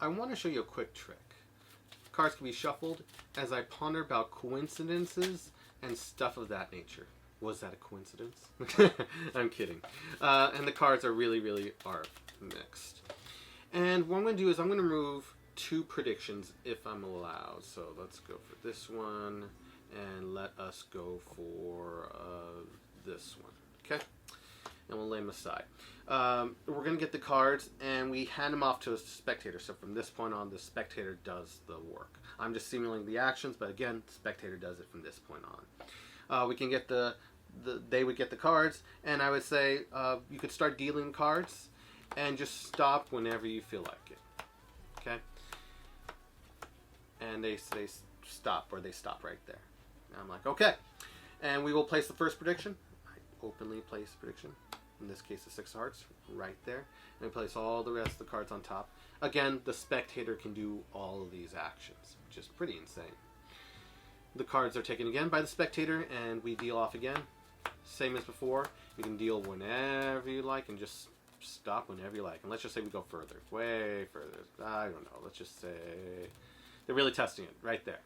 I want to show you a quick trick. Cards can be shuffled as I ponder about coincidences and stuff of that nature. Was that a coincidence? I'm kidding. And the cards are really are mixed. And what I'm going to do is I'm going to remove 2 predictions if I'm allowed. So let's go for this one, and let us go for this one. Okay? And we'll lay them aside. We're going to get the cards, and we hand them off to a spectator. So from this point on, the spectator does the work. I'm just simulating the actions, but again, the spectator does it from this point on. We can get they would get the cards, and I would say you could start dealing cards, and just stop whenever you feel like it. Okay? And they stop, or they stop right there. And I'm like, okay. And we will place the first prediction. I openly place prediction. In this case, the 6 of hearts, right there. And I place all the rest of the cards on top. Again, the spectator can do all of these actions, which is pretty insane. The cards are taken again by the spectator, and we deal off again. Same as before. You can deal whenever you like, and just stop whenever you like. And let's just say we go further, way further. I don't know. Let's just say they're really testing it right there.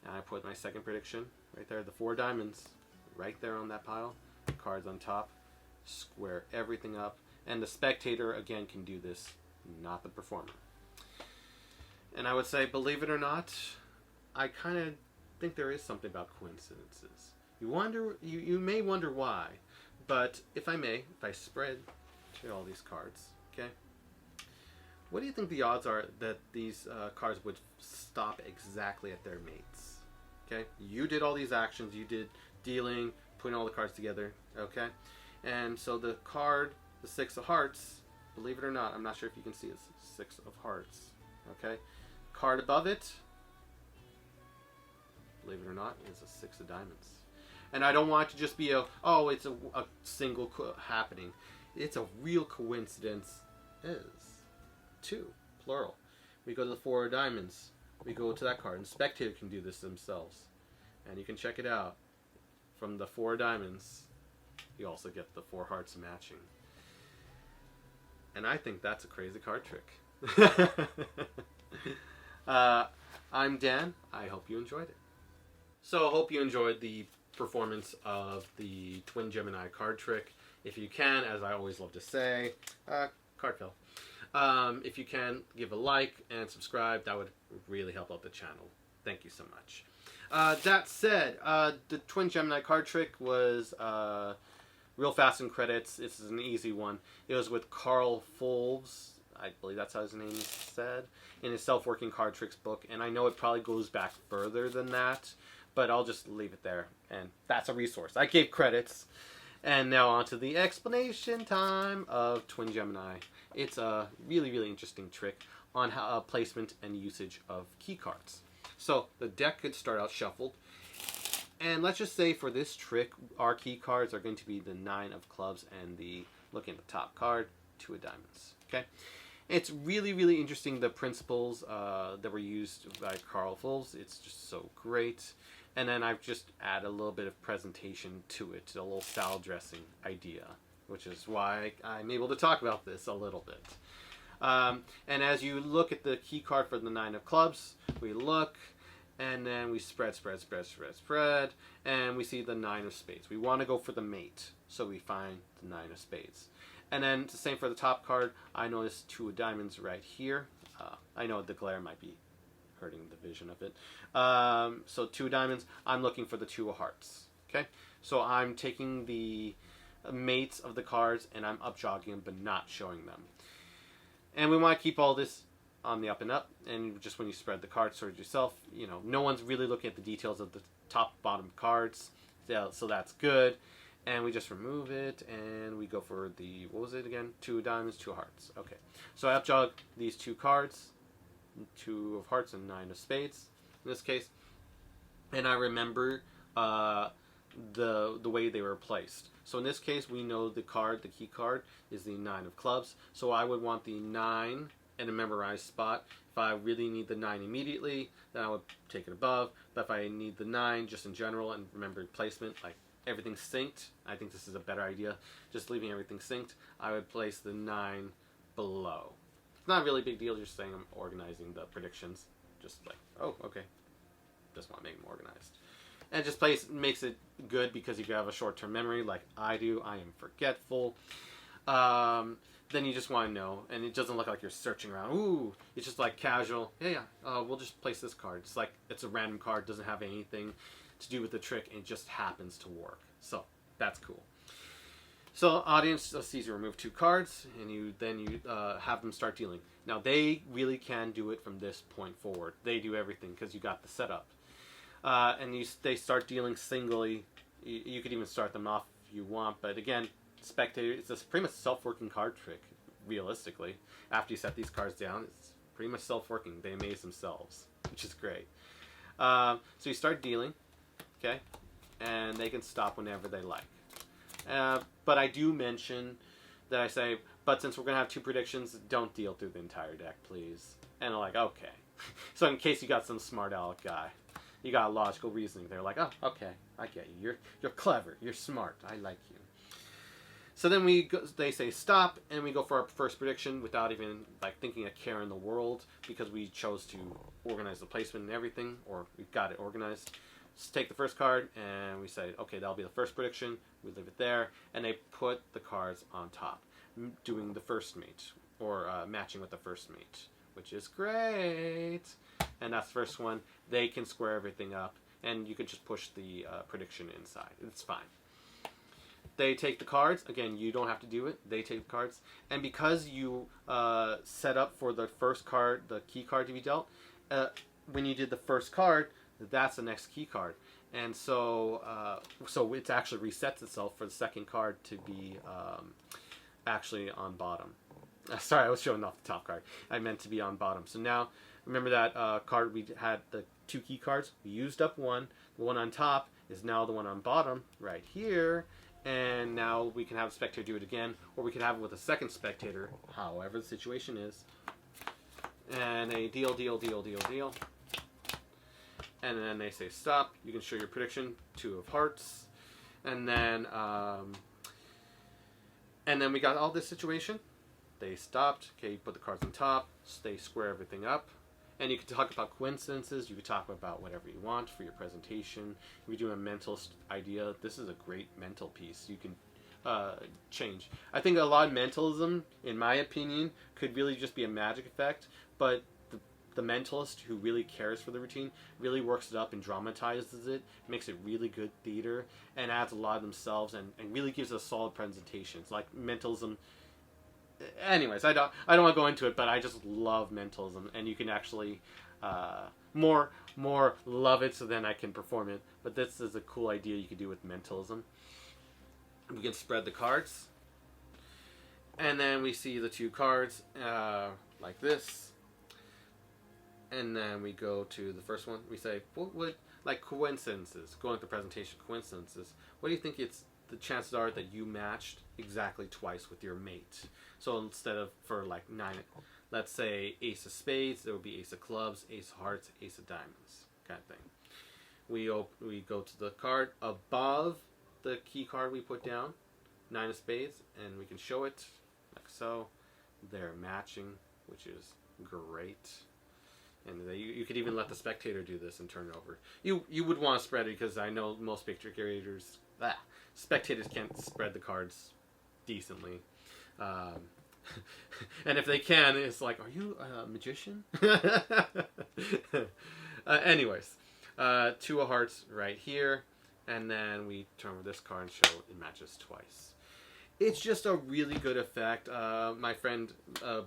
And I put my second prediction right there. The 4 diamonds right there on that pile. Cards on top. Square everything up. And the spectator, again, can do this, not the performer. And I would say, believe it or not, I kind of think there is something about coincidences. You may wonder why, but if I may, if I spread all these cards, okay, what do you think the odds are that these cards would stop exactly at their mates? Okay, you did all these actions, you did dealing, putting all the cards together, okay, and so the card, the 6 of hearts, believe it or not, I'm not sure if you can see, it's 6 of hearts, okay, card above it, believe it or not, is a 6 of diamonds. And I don't want it to just be it's a single happening. It's a real coincidence. Is 2, plural. We go to the 4 of diamonds. We go to that card. And spectator can do this themselves. And you can check it out. From the 4 diamonds, you also get the 4 hearts matching. And I think that's a crazy card trick. I'm Dan. I hope you enjoyed it. So I hope you enjoyed the performance of the Twin Gemini card trick. If you can, as I always love to say, card fill. If you can, give a like and subscribe. That would really help out the channel. Thank you so much. That said, the Twin Gemini card trick was real fast in credits. This is an easy one. It was with Carl Fulves. I believe that's how his name is said, in his Self-Working Card Tricks book. And I know it probably goes back further than that, but I'll just leave it there. And that's a resource. I gave credits. And now on to the explanation time of Twin Gemini. It's a really interesting trick on how placement and usage of key cards. So the deck could start out shuffled. And let's just say for this trick, our key cards are going to be the 9 of clubs and looking at the top card, 2 of diamonds. Okay? It's really interesting, the principles that were used by Carl Fulves. It's just so great. And then I've just added a little bit of presentation to it, a little salad dressing idea, which is why I'm able to talk about this a little bit. And as you look at the key card for the 9 of clubs, we look, and then we spread, and we see the 9 of spades. We want to go for the mate, so we find the 9 of spades. And then the same for the top card. I notice 2 of diamonds right here. I know the glare might be hurting the vision of it. So 2 diamonds. I'm looking for the 2 of hearts. Okay, so I'm taking the mates of the cards and I'm up jogging them, but not showing them. And we want to keep all this on the up and up. And just when you spread the cards towards yourself, you know, no one's really looking at the details of the top bottom cards. So that's good. And we just remove it, and we go for the, what was it again? 2 diamonds, 2 hearts. Okay, so I up jog these 2 cards, 2 of hearts and 9 of spades in this case, and I remember the way they were placed. So in this case, we know the card, the key card, is the 9 of clubs. So I would want the 9 in a memorized spot. If I really need the 9 immediately, then I would take it above. But if I need the 9 just in general and remember placement, like everything synced, I think this is a better idea, just leaving everything synced, I would place the 9 below. It's not really a big deal. Just saying I'm organizing the predictions. Just like, oh, okay. Just want to make them organized. And it just makes it good because if you have a short-term memory like I do, I am forgetful. Then you just want to know, and it doesn't look like you're searching around. Ooh, it's just like casual. Yeah, we'll just place this card. It's like it's a random card, doesn't have anything to do with the trick, and it just happens to work. So that's cool. So audience sees you remove 2 cards, and you have them start dealing. Now they really can do it from this point forward. They do everything because you got the setup, and they start dealing singly. You could even start them off if you want, but again. Spectator, it's a pretty much self-working card trick, realistically. After you set these cards down, it's pretty much self-working. They amaze themselves, which is great. So you start dealing, okay? And they can stop whenever they like. But I do mention that I say, but since we're going to have 2 predictions, don't deal through the entire deck, please. And they're like, okay. So in case you got some smart aleck guy, you got logical reasoning, they're like, oh, okay, I get you. You're clever. You're smart. I like you. So then they say stop, and we go for our first prediction without even like thinking a care in the world because we chose to organize the placement and everything, or we've got it organized. Just take the first card, and we say, okay, that'll be the first prediction. We leave it there, and they put the cards on top, doing the first mate, or matching with the first mate, which is great. And that's the first one. They can square everything up, and you can just push the prediction inside. It's fine. They take the cards. Again, you don't have to do it. They take the cards. And because you set up for the first card, the key card to be dealt, when you did the first card, that's the next key card. And so it actually resets itself for the second card to be actually on bottom. Sorry, I was showing off the top card. I meant to be on bottom. So now, remember that card we had, the 2 key cards? We used up one. The one on top is now the one on bottom right here. And now we can have a spectator do it again, or we can have it with a second spectator, however the situation is. And they deal. And then they say stop. You can show your prediction, 2 of hearts. And then we got all this situation. They stopped. Okay, you put the cards on top. They square everything up. And you can talk about coincidences. You can talk about whatever you want for your presentation. If you're doing a mental idea, this is a great mental piece. You can change. I think a lot of mentalism, in my opinion, could really just be a magic effect. But the mentalist who really cares for the routine really works it up and dramatizes it, makes it really good theater, and adds a lot of themselves and really gives a solid presentation. It's like mentalism. Anyways, I don't want to go into it, but I just love mentalism, and you can actually more love it so then I can perform it. But this is a cool idea you could do with mentalism. We can spread the cards, and then we see the 2 cards like this, and then we go to the first one. We say, what like coincidences, going through presentation, coincidences. What do you think the chances are that you matched exactly twice with your mate? So instead of for like 9, let's say ace of spades, there would be ace of clubs, ace of hearts, ace of diamonds, kind of thing. We go to the card above the key card we put down, 9 of spades, and we can show it like so. They're matching, which is great. And you could even let the spectator do this and turn it over. You would want to spread it because I know most spectators can't spread the cards decently. And if they can, it's like, are you a magician? Anyways, 2 of hearts right here, and then we turn over this card and show it matches twice. It's just a really good effect. My friend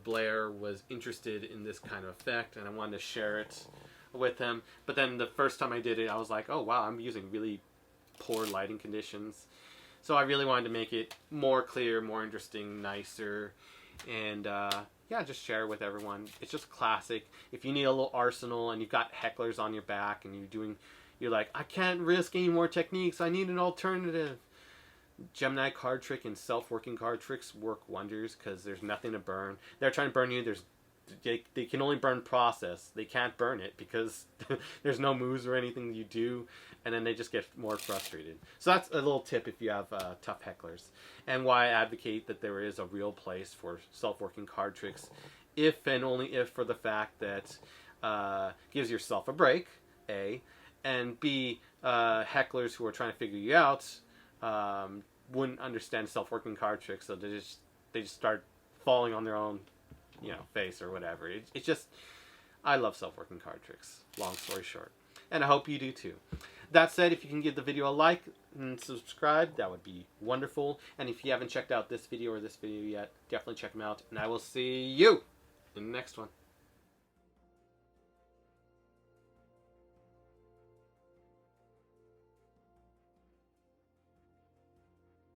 Blair was interested in this kind of effect, and I wanted to share it with him. But then the first time I did it, I was like, oh wow, I'm using really poor lighting conditions. So I really wanted to make it more clear, more interesting, nicer, and yeah, just share it with everyone. It's just classic. If you need a little arsenal and you've got hecklers on your back and you're like, I can't risk any more techniques, I need an alternative. Gemini card trick and self-working card tricks work wonders because there's nothing to burn. They're trying to burn you. They can only burn process. They can't burn it because there's no moves or anything you do, and then they just get more frustrated. So that's a little tip if you have tough hecklers, and why I advocate that there is a real place for self-working card tricks if and only if for the fact that gives yourself a break, A, and B, hecklers who are trying to figure you out wouldn't understand self-working card tricks, so they just start falling on their own, face or whatever. It's just, I love self-working card tricks, long story short. And I hope you do too. That said, if you can give the video a like and subscribe, that would be wonderful. And if you haven't checked out this video or this video yet, definitely check them out. And I will see you in the next one.